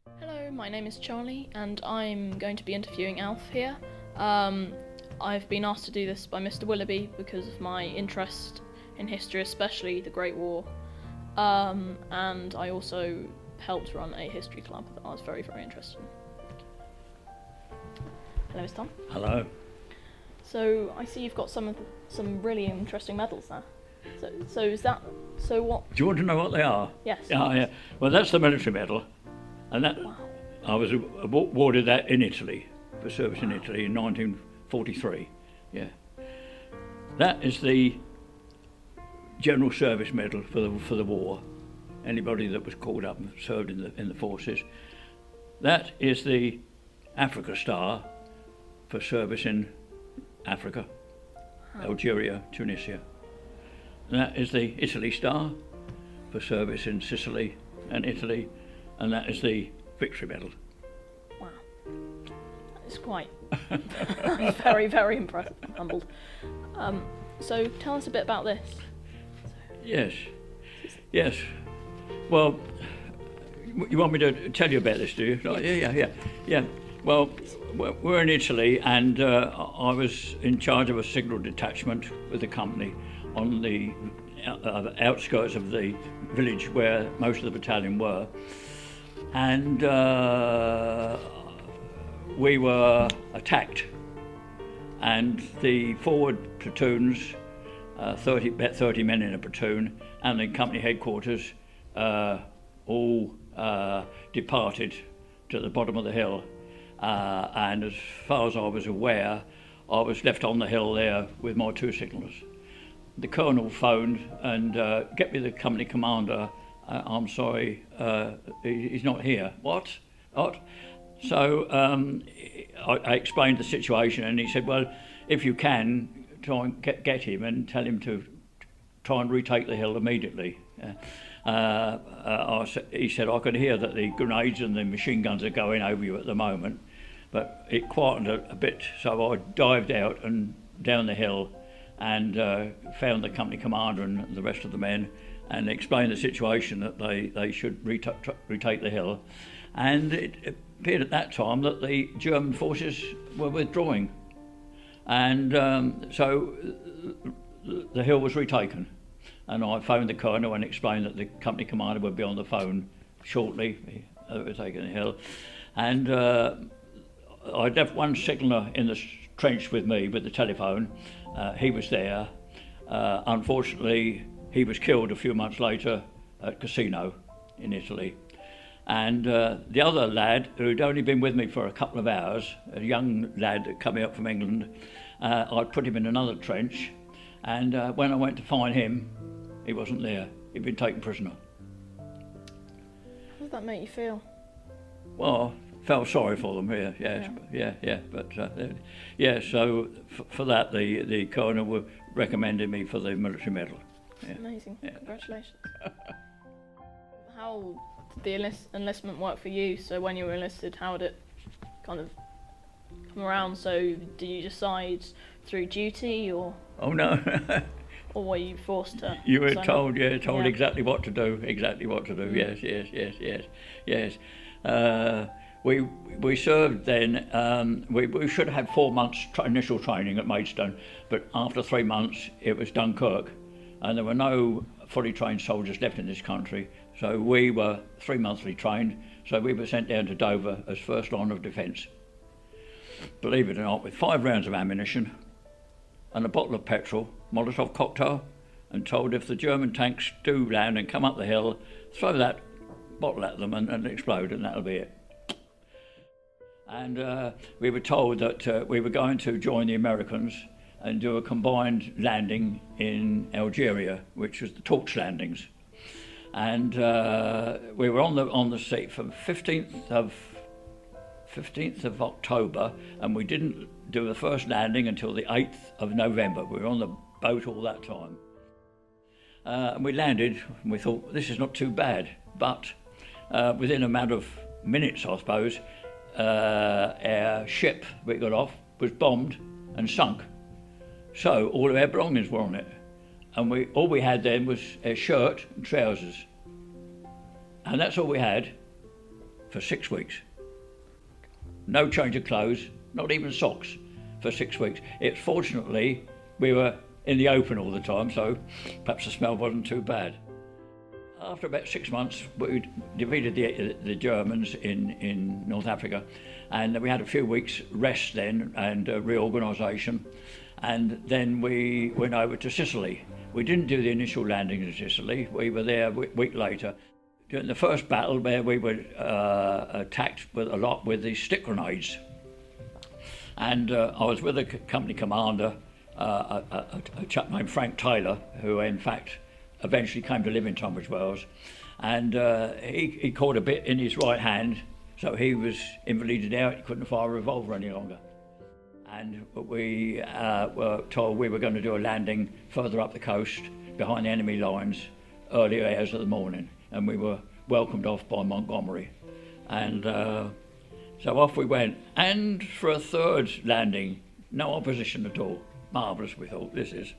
Hello, my name is Charlie and I'm going to be interviewing Alf here. I've been asked to do this by Mr Willoughby because of my interest in history, especially the Great War. And I also helped run a history club that I was very, very interested in. Hello, Mr Tom. Hello. So I see you've got some really interesting medals there. So what? Do you want to know what they are? Yes. Yeah. Well, that's the military medal, and that Wow. I was awarded that in Italy for service in Italy in 1943. Yeah. That is the General Service Medal for the war. Anybody that was called up and served in the forces. That is the Africa Star for service in Africa, Algeria, Tunisia. And that is the Italy Star for service in Sicily and Italy, and that is the Victory Medal. Wow. It's quite I'm very, very impressed. I'm humbled. So tell us a bit about this. Yes. Well, you want me to tell you about this, do you? Yeah. Well, we're in Italy, and I was in charge of a signal detachment with the company on the outskirts of the village where most of the battalion were. And we were attacked, and the forward platoons, about 30 men in a platoon, and the company headquarters all departed to the bottom of the hill. And as far as I was aware, I was left on the hill there with my two signallers. The colonel phoned and get me the company commander. I'm sorry, he's not here. What? So I explained the situation, and he said, well, if you can, try and get him and tell him to try and retake the hill immediately. He said, I could hear that the grenades and the machine guns are going over you at the moment, but it quietened a bit, so I dived out and down the hill and found the company commander and the rest of the men and explained the situation, that they should retake the hill. And it appeared at that time that the German forces were withdrawing, and so the hill was retaken. And I phoned the colonel and explained that the company commander would be on the phone shortly. They were taking the hill. And I'd left one signaller in the trench with me with the telephone. He was there. Unfortunately, he was killed a few months later at Cassino in Italy. And the other lad, who'd only been with me for a couple of hours, a young lad coming up from England, I'd put him in another trench. And when I went to find him, he wasn't there. He'd been taken prisoner. How does that make you feel? Well, felt sorry for them. Yeah. But so for that, the colonel recommended me for the military medal. Yeah. Amazing. Yeah. Congratulations. How did the enlistment work for you? So when you were enlisted, how did it kind of come around? So did you decide through duty, or? Oh no. Or were you forced to? You were sign told, up? exactly what to do. Yes. We served then. We should have had 4 months initial training at Maidstone, but after 3 months it was Dunkirk, and there were no fully trained soldiers left in this country. So we were 3 monthly trained. So we were sent down to Dover as first line of defence. Believe it or not, with 5 rounds of ammunition and a bottle of petrol, Molotov cocktail, and told if the German tanks do land and come up the hill, throw that bottle at them and explode, and that'll be it. And we were told that we were going to join the Americans and do a combined landing in Algeria, which was the torch landings. And we were on the sea from 15th of October, and we didn't do the first landing until the 8th of November. We were on the boat all that time. And we landed, and we thought, this is not too bad. But within a matter of minutes, I suppose, our ship we got off was bombed and sunk. So all of our belongings were on it. And all we had then was a shirt and trousers. And that's all we had for 6 weeks. No change of clothes, not even socks, for 6 weeks. Fortunately, we were in the open all the time, so perhaps the smell wasn't too bad. After about 6 months, we defeated the Germans in North Africa, and we had a few weeks rest then and reorganisation, and then we went over to Sicily. We didn't do the initial landing in Sicily. We were there a week later. During the first battle, where we were attacked a lot with these stick grenades, and I was with a company commander, a chap named Frank Taylor, who in fact eventually came to live in Tunbridge Wells, and he caught a bit in his right hand, so he was invalided out. He couldn't fire a revolver any longer, and we were told we were going to do a landing further up the coast behind the enemy lines early hours of the morning, and we were welcomed off by Montgomery, and so off we went, and for a third landing, no opposition at all. Marvellous, we thought, this is.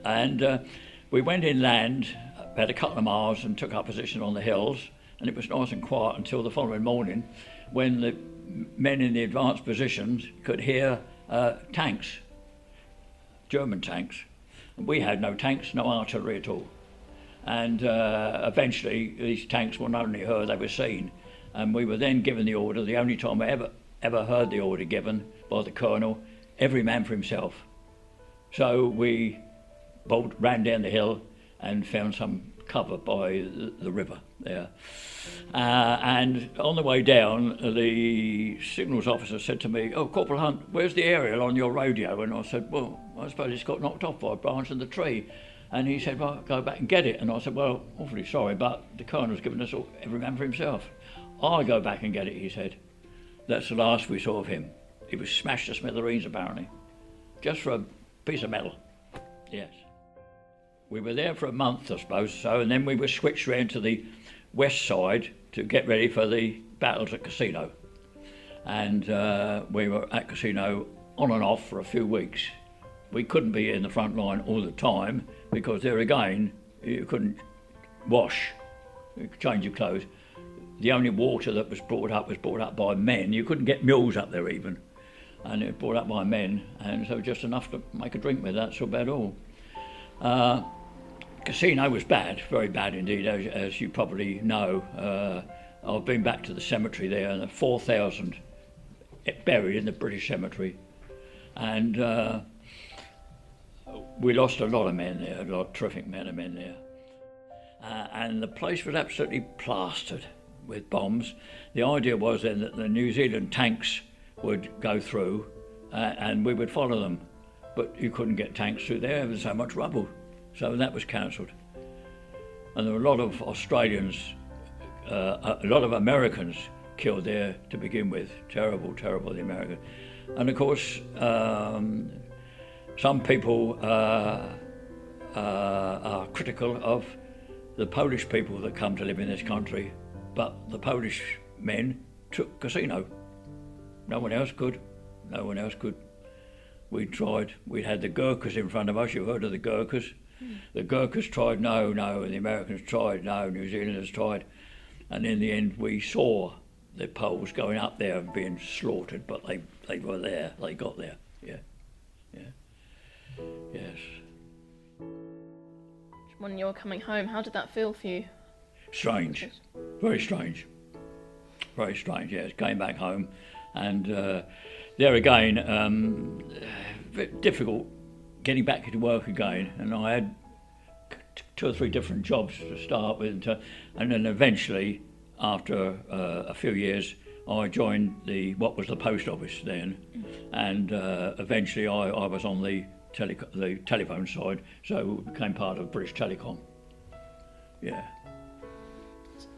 And we went inland about a couple of miles and took our position on the hills, and it was nice and quiet until the following morning, when the men in the advanced positions could hear tanks, German tanks. We had no tanks, no artillery at all. And eventually these tanks were not only heard, they were seen. And we were then given the order, the only time I ever heard the order given by the colonel, every man for himself. So we ran down the hill and found some cover by the river there. And on the way down, the signals officer said to me, "Oh, Corporal Hunt, where's the aerial on your radio?" And I said, "Well, I suppose it's got knocked off by a branch in the tree." And he said, "Well, go back and get it." And I said, "Well, awfully sorry, but the colonel's given us every man for himself." "I'll go back and get it," he said. That's the last we saw of him. He was smashed to smithereens, apparently, just for a piece of metal. Yes. We were there for a month, I suppose, so, and then we were switched round to the west side to get ready for the battles at Cassino. And we were at Cassino on and off for a few weeks. We couldn't be in the front line all the time, because there again, you couldn't wash, change your clothes. The only water that was brought up by men. You couldn't get mules up there even. And it was brought up by men, and so just enough to make a drink with, that's about all. Cassino was bad, very bad indeed, as you probably know. I've been back to the cemetery there, and there are 4,000 buried in the British cemetery. And we lost a lot of men there, a lot of terrific men there. And the place was absolutely plastered with bombs. The idea was then that the New Zealand tanks would go through and we would follow them. But you couldn't get tanks through there was so much rubble. So that was cancelled. And there were a lot of Australians, a lot of Americans killed there to begin with. Terrible, terrible, the Americans. And of course, some people are critical of the Polish people that come to live in this country, but the Polish men took Cassino. No one else could. No one else could. We tried. We had the Gurkhas in front of us. You've heard of the Gurkhas? The Gurkhas tried, no, and the Americans tried, no, New Zealanders tried. And in the end, we saw the Poles going up there and being slaughtered, but they were there. They got there. Yeah. Yes. When you were coming home, how did that feel for you? Strange. Very strange. Very strange, yes. Came back home, and there again, difficult getting back into work again. And I had 2 or 3 different jobs to start with, and then eventually, after a few years, I joined what was the post office then, and eventually I was on the telephone side, so it became part of British Telecom. Yeah.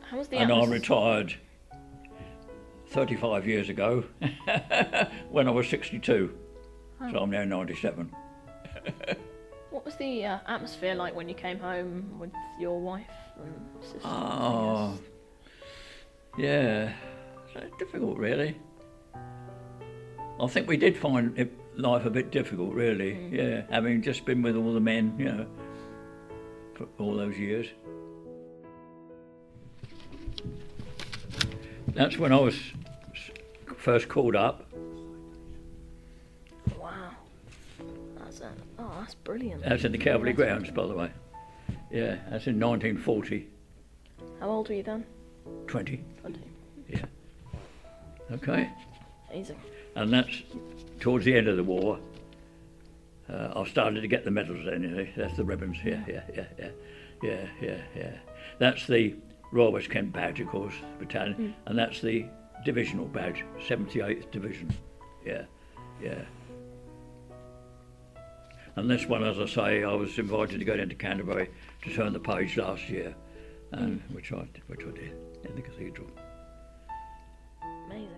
How was the And I atmosphere? retired 35 years ago when I was 62, so I'm now 97. What was the atmosphere like when you came home with your wife and sister? Oh, yeah, so difficult really. I think we did find life a bit difficult really, yeah, having just been with all the men, you know, for all those years. That's when I was first called up. Wow. That's brilliant. That's in the Cavalry Grounds, by the way. Yeah, that's in 1940. How old were you then? 20. 20. Yeah. Okay. Amazing. And that's towards the end of the war. I started to get the medals then. You know, that's the ribbons. Yeah. That's the Royal West Kent badge, of course, battalion, and that's the divisional badge, 78th Division. Yeah. And this one, as I say, I was invited to go down to Canterbury to turn the page last year, and which I did in the cathedral. Amazing.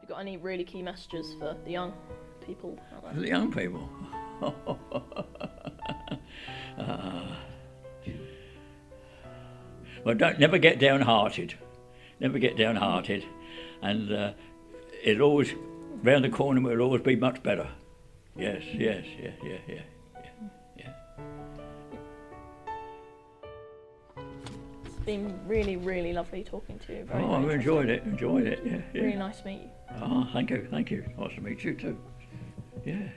You got any really key messages for the young people out there? For the young people. Well, never get downhearted. Never get downhearted, and it'll always round the corner. It'll always be much better. Yes. It's been really, really lovely talking to you. Very, I've very enjoyed it. Yeah. Really nice to meet you. Oh, thank you. Nice to meet you too. Yeah.